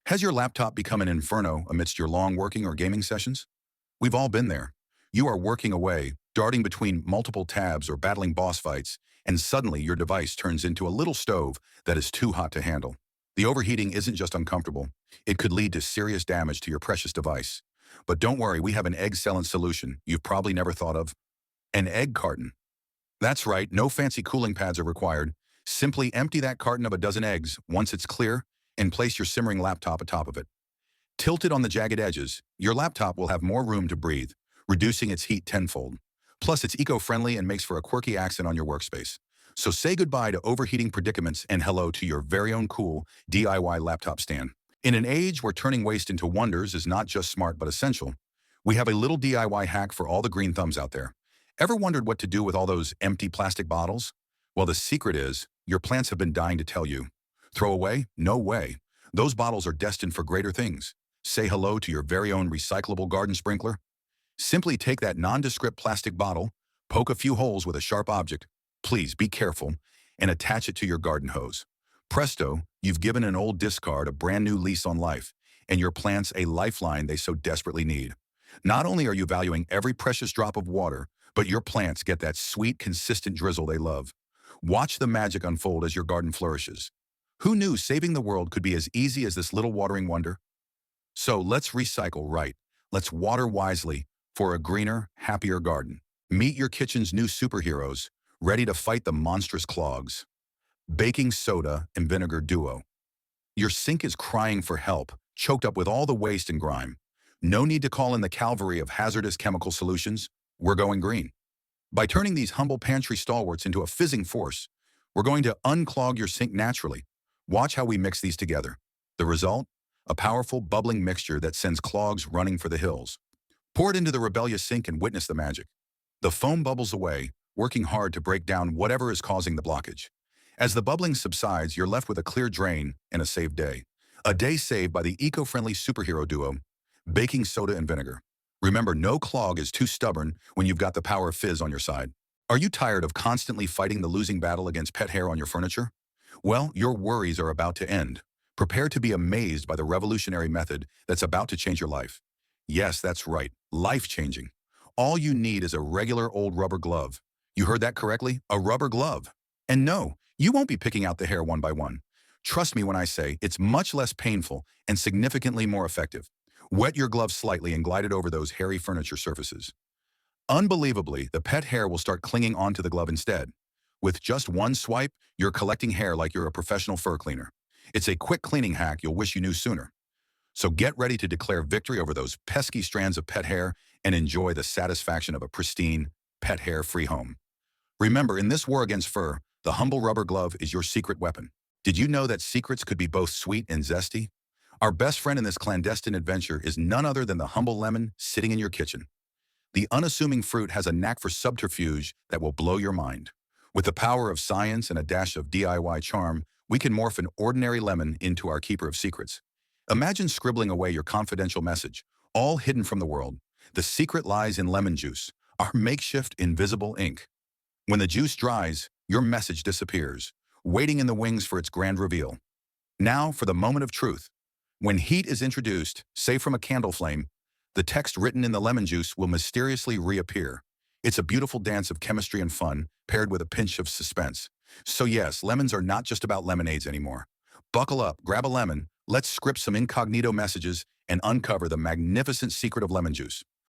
Has your laptop become an inferno amidst your long working or gaming sessions? We've all been there. You are working away, darting between multiple tabs or battling boss fights, and suddenly your device turns into a little stove that is too hot to handle. The overheating isn't just uncomfortable, it could lead to serious damage to your precious device. But don't worry, we have an excellent solution you've probably never thought of: an egg carton. That's right, no fancy cooling pads are required. Simply empty that carton of a dozen eggs once it's clear and place your simmering laptop atop of it. Tilted on the jagged edges, your laptop will have more room to breathe, reducing its heat tenfold. Plus, it's eco-friendly and makes for a quirky accent on your workspace. So say goodbye to overheating predicaments and hello to your very own cool DIY laptop stand. In an age where turning waste into wonders is not just smart but essential, we have a little DIY hack for all the green thumbs out there. Ever wondered what to do with all those empty plastic bottles? Well, the secret is, your plants have been dying to tell you. Throw away? No way. Those bottles are destined for greater things. Say hello to your very own recyclable garden sprinkler. Simply take that nondescript plastic bottle, poke a few holes with a sharp object, please be careful, and attach it to your garden hose. Presto, you've given an old discard a brand new lease on life, and your plants a lifeline they so desperately need. Not only are you valuing every precious drop of water, but your plants get that sweet, consistent drizzle they love. Watch the magic unfold as your garden flourishes. Who knew saving the world could be as easy as this little watering wonder? So let's recycle right. Let's water wisely for a greener, happier garden. Meet your kitchen's new superheroes, ready to fight the monstrous clogs. Baking soda and vinegar duo. Your sink is crying for help, choked up with all the waste and grime. No need to call in the cavalry of hazardous chemical solutions. We're going green. By turning these humble pantry stalwarts into a fizzing force, we're going to unclog your sink naturally. Watch how we mix these together. The result? A powerful, bubbling mixture that sends clogs running for the hills. Pour it into the rebellious sink and witness the magic. The foam bubbles away, working hard to break down whatever is causing the blockage. As the bubbling subsides, you're left with a clear drain and a saved day. A day saved by the eco-friendly superhero duo, baking soda and vinegar. Remember, no clog is too stubborn when you've got the power of fizz on your side. Are you tired of constantly fighting the losing battle against pet hair on your furniture? Well, your worries are about to end. Prepare to be amazed by the revolutionary method that's about to change your life. Yes, that's right, life-changing. All you need is a regular old rubber glove. You heard that correctly, a rubber glove. And no, you won't be picking out the hair one by one. Trust me when I say it's much less painful and significantly more effective. Wet your glove slightly and glide it over those hairy furniture surfaces. Unbelievably, the pet hair will start clinging onto the glove instead. With just one swipe, you're collecting hair like you're a professional fur cleaner. It's a quick cleaning hack you'll wish you knew sooner. So get ready to declare victory over those pesky strands of pet hair and enjoy the satisfaction of a pristine, pet hair-free home. Remember, in this war against fur, the humble rubber glove is your secret weapon. Did you know that secrets could be both sweet and zesty? Our best friend in this clandestine adventure is none other than the humble lemon sitting in your kitchen. The unassuming fruit has a knack for subterfuge that will blow your mind. With the power of science and a dash of DIY charm, we can morph an ordinary lemon into our keeper of secrets. Imagine scribbling away your confidential message, all hidden from the world. The secret lies in lemon juice, our makeshift invisible ink. When the juice dries, your message disappears, waiting in the wings for its grand reveal. Now for the moment of truth. When heat is introduced, say from a candle flame, the text written in the lemon juice will mysteriously reappear. It's a beautiful dance of chemistry and fun, paired with a pinch of suspense. So yes, lemons are not just about lemonades anymore. Buckle up, grab a lemon, let's script some incognito messages and uncover the magnificent secret of lemon juice.